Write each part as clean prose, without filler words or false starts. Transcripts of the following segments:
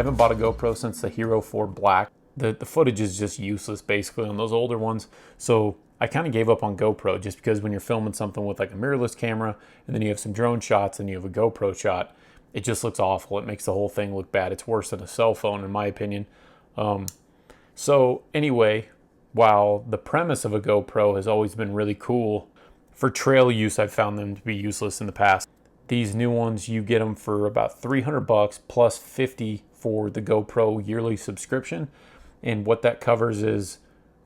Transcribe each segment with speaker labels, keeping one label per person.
Speaker 1: haven't bought a GoPro since the Hero 4 Black. The footage is just useless basically on those older ones. So I kind of gave up on GoPro just because when you're filming something with like a mirrorless camera and then you have some drone shots and you have a GoPro shot, it just looks awful. It makes the whole thing look bad. It's worse than a cell phone in my opinion. So anyway, while the premise of a GoPro has always been really cool, for trail use I've found them to be useless in the past. These new ones, you get them for about 300 bucks plus 50 for the GoPro yearly subscription. And what that covers is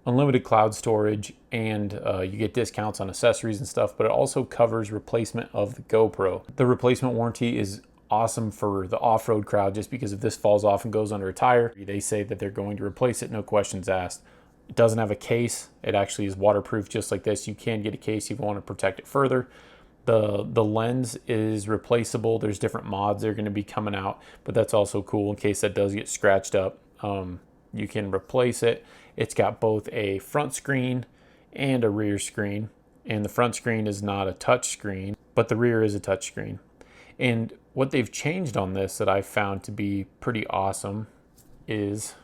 Speaker 1: unlimited cloud storage, and you get discounts on accessories and stuff, but it also covers replacement of the GoPro. The replacement warranty is awesome for the off-road crowd just because if this falls off and goes under a tire, they say that they're going to replace it, no questions asked. It doesn't have a case. It actually is waterproof just like this. You can get a case if you want to protect it further. The lens is replaceable. There's different mods that are going to be coming out, but that's also cool in case that does get scratched up. You can replace it. It's got both a front screen and a rear screen, and the front screen is not a touch screen, but the rear is a touch screen. And what they've changed on this that I found to be pretty awesome is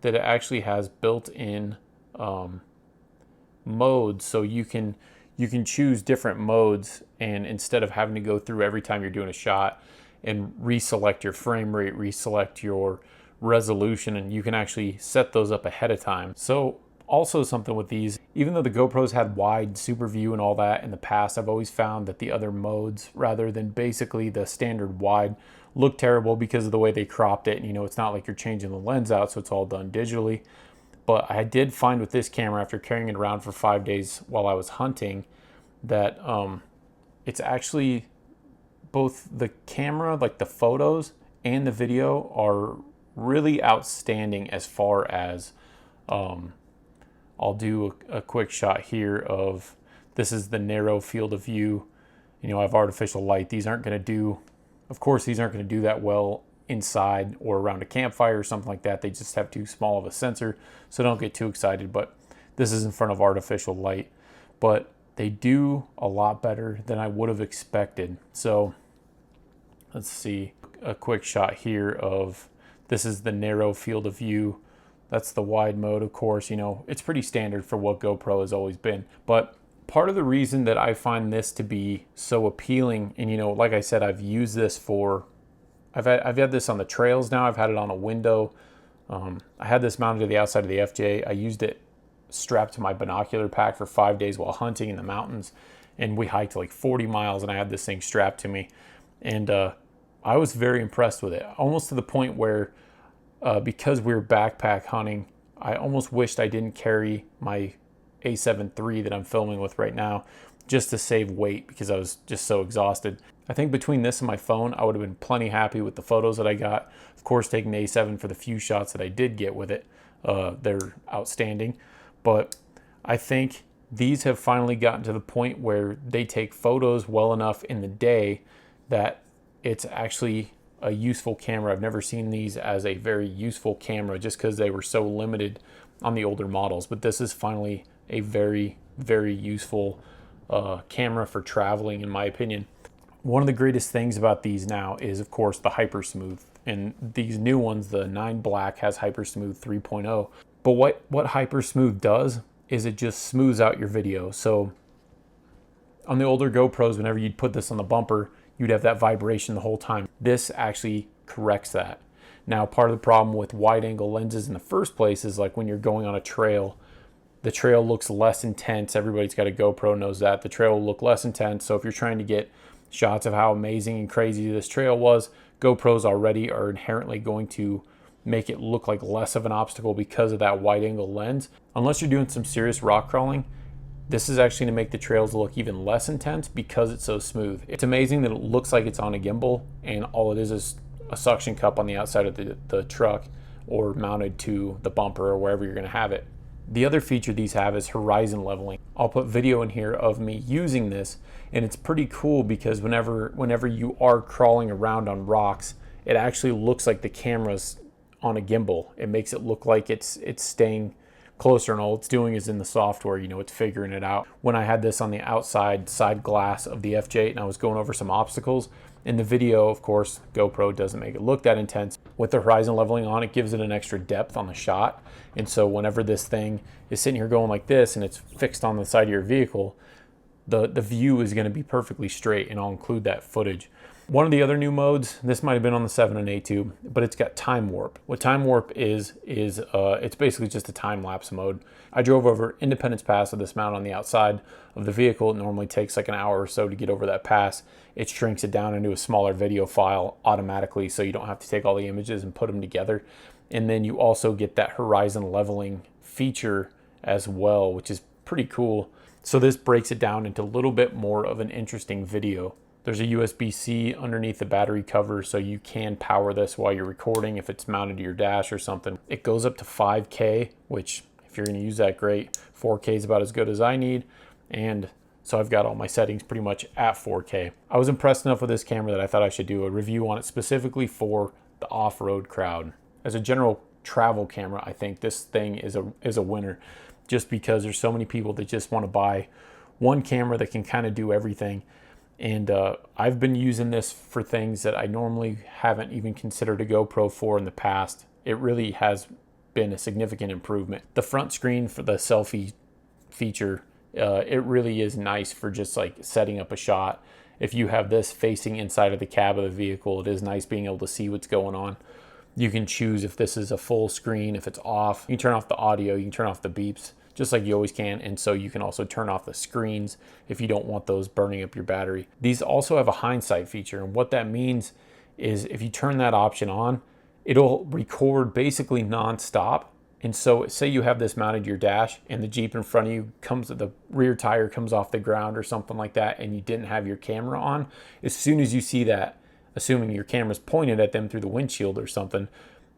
Speaker 1: that it actually has built-in modes, so you can choose different modes, and instead of having to go through every time you're doing a shot and reselect your frame rate, reselect your resolution, and you can actually set those up ahead of time. So also something with these, even though the GoPros had wide super view and all that in the past, I've always found that the other modes rather than basically the standard wide look terrible because of the way they cropped it. And you know, it's not like you're changing the lens out, so it's all done digitally. But I did find with this camera, after carrying it around for 5 days while I was hunting, that it's actually both the camera, like the photos and the video, are really outstanding as far as I'll do a quick shot here of, this is the narrow field of view. You know, I have artificial light. These aren't going to do, of course, these aren't going to do that well inside or around a campfire or something like that. They just have too small of a sensor, so don't get too excited. But this is in front of artificial light, but they do a lot better than I would have expected. So let's see a quick shot here of, this is the narrow field of view. That's the wide mode, of course. You know, it's pretty standard for what GoPro has always been. But part of the reason that I find this to be so appealing, and you know, like I said, I've used this for, I've had this on the trails now. I've had it on a window. I had this mounted to the outside of the FJ. I used it strapped to my binocular pack for 5 days while hunting in the mountains. And we hiked like 40 miles and I had this thing strapped to me. And I was very impressed with it, almost to the point where because we were backpack hunting, I almost wished I didn't carry my A7 III that I'm filming with right now, just to save weight because I was just so exhausted. I think between this and my phone, I would have been plenty happy with the photos that I got. Of course, taking the A7 for the few shots that I did get with it, they're outstanding. But I think these have finally gotten to the point where they take photos well enough in the day that it's actually a useful camera. I've never seen these as a very useful camera just because they were so limited on the older models. But this is finally a very, very useful camera for traveling, in my opinion. One of the greatest things about these now is, of course, the Hyper Smooth. And these new ones, the 9 Black has Hyper Smooth 3.0. But what Hyper Smooth does is it just smooths out your video. So on the older GoPros, whenever you'd put this on the bumper, you'd have that vibration the whole time. This actually corrects that. Now, part of the problem with wide angle lenses in the first place is like when you're going on a trail, the trail looks less intense. Everybody's got a GoPro knows that. The trail will look less intense. So if you're trying to get shots of how amazing and crazy this trail was, GoPros already are inherently going to make it look like less of an obstacle because of that wide angle lens. Unless you're doing some serious rock crawling, this is actually going to make the trails look even less intense because it's so smooth. It's amazing that it looks like it's on a gimbal and all it is a suction cup on the outside of the truck or mounted to the bumper or wherever you're going to have it. The other feature these have is horizon leveling. I'll put video in here of me using this, and it's pretty cool because whenever you are crawling around on rocks, it actually looks like the camera's on a gimbal. It makes it look like it's staying closer, and all it's doing is in the software, you know, it's figuring it out. When I had this on the outside side glass of the FJ and I was going over some obstacles, in the video, of course, GoPro doesn't make it look that intense. with the horizon leveling on, it gives it an extra depth on the shot. And so whenever this thing is sitting here going like this and it's fixed on the side of your vehicle, the view is going to be perfectly straight, and I'll include that footage. One of the other new modes, this might have been on the 7 and A2, but it's got time warp. What time warp is it's basically just a time lapse mode. I drove over Independence Pass with this mount on the outside of the vehicle. It normally takes like an hour or so to get over that pass. It shrinks it down into a smaller video file automatically, so you don't have to take all the images and put them together. And then you also get that horizon leveling feature as well, which is pretty cool. So this breaks it down into a little bit more of an interesting video. There's a USB-C underneath the battery cover, so you can power this while you're recording if it's mounted to your dash or something. It goes up to 5K, which if you're going to use that, great. 4K is about as good as I need. And so I've got all my settings pretty much at 4K. I was impressed enough with this camera that I thought I should do a review on it specifically for the off-road crowd. As a general travel camera, I think this thing is a winner, just because there's so many people that just want to buy one camera that can kind of do everything. And I've been using this for things that I normally haven't even considered a GoPro for in the past. It really has been a significant improvement. The front screen for the selfie feature, it really is nice for just like setting up a shot. If you have this facing inside of the cab of the vehicle, it is nice being able to see what's going on. You can choose if this is a full screen, if it's off. You can turn off the audio, you can turn off the beeps, just like you always can. And so you can also turn off the screens if you don't want those burning up your battery. These also have a Hindsight feature. And what that means is if you turn that option on, it'll record basically nonstop. And so say you have this mounted to your dash and the Jeep in front of you the rear tire comes off the ground or something like that, and you didn't have your camera on. As soon as you see that, assuming your camera's pointed at them through the windshield or something,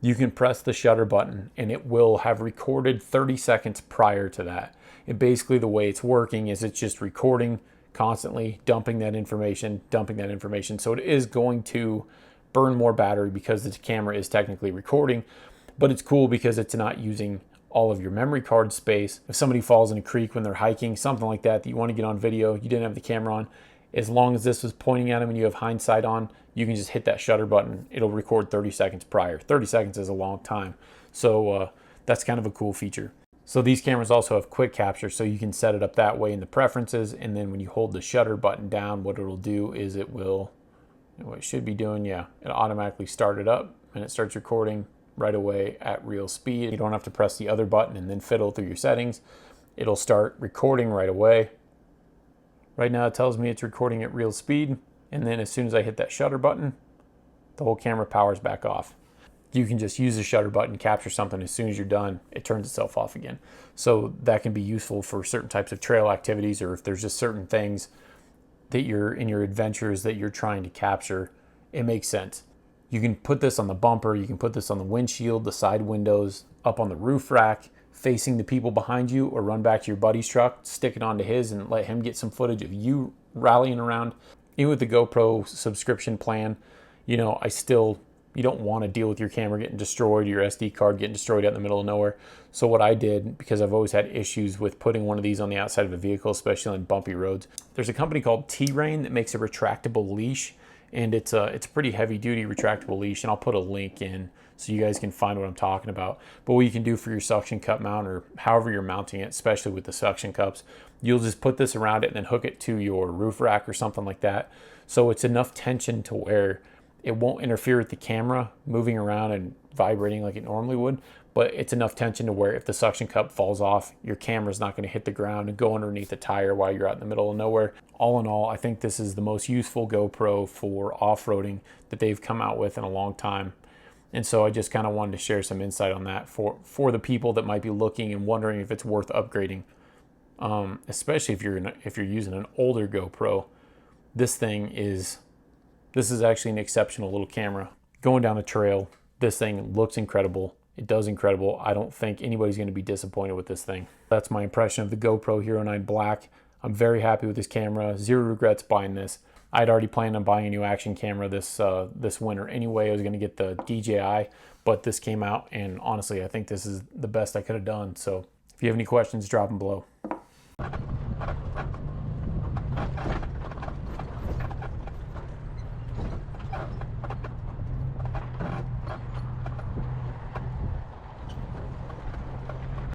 Speaker 1: you can press the shutter button and it will have recorded 30 seconds prior to that. And basically the way it's working is it's just recording constantly, dumping that information. So it is going to burn more battery because the camera is technically recording, but it's cool because it's not using all of your memory card space. If somebody falls in a creek when they're hiking, something like that you want to get on video, you didn't have the camera on, as long as this was pointing at them and you have Hindsight on, you can just hit that shutter button. It'll record 30 seconds prior. 30 seconds is a long time. So that's kind of a cool feature. So these cameras also have quick capture, so you can set it up that way in the preferences. And then when you hold the shutter button down, what it'll do is what it should be doing, it'll automatically start it up and it starts recording right away at real speed. You don't have to press the other button and then fiddle through your settings. It'll start recording right away. Right now it tells me it's recording at real speed, and then as soon as I hit that shutter button, the whole camera powers back off. You can just use the shutter button, capture something, as soon as you're done, it turns itself off again. So that can be useful for certain types of trail activities, or if there's just certain things that you're in your adventures that you're trying to capture, it makes sense. You can put this on the bumper, you can put this on the windshield, the side windows, up on the roof rack, facing the people behind you, or run back to your buddy's truck, stick it onto his and let him get some footage of you rallying around. Even with the GoPro subscription plan, you don't want to deal with your camera getting destroyed, your SD card getting destroyed out in the middle of nowhere. So what I did, because I've always had issues with putting one of these on the outside of a vehicle, especially on bumpy roads, there's a company called T-Rain that makes a retractable leash, and it's a pretty heavy duty retractable leash, and I'll put a link in so you guys can find what I'm talking about. But what you can do for your suction cup mount, or however you're mounting it, especially with the suction cups, you'll just put this around it and then hook it to your roof rack or something like that. So it's enough tension to where it won't interfere with the camera moving around and vibrating like it normally would, but it's enough tension to where if the suction cup falls off, your camera's not going to hit the ground and go underneath the tire while you're out in the middle of nowhere. All in all, I think this is the most useful GoPro for off-roading that they've come out with in a long time. And so I just kind of wanted to share some insight on that for the people that might be looking and wondering if it's worth upgrading, especially if you're using an older GoPro. This is actually an exceptional little camera. Going down a trail, this thing looks incredible. It does incredible. I don't think anybody's going to be disappointed with this thing. That's my impression of the GoPro Hero 9 Black. I'm very happy with this camera. Zero regrets buying this. I'd already planned on buying a new action camera this winter anyway. I was going to get the DJI, but this came out, and honestly, I think this is the best I could have done. So if you have any questions, drop them below.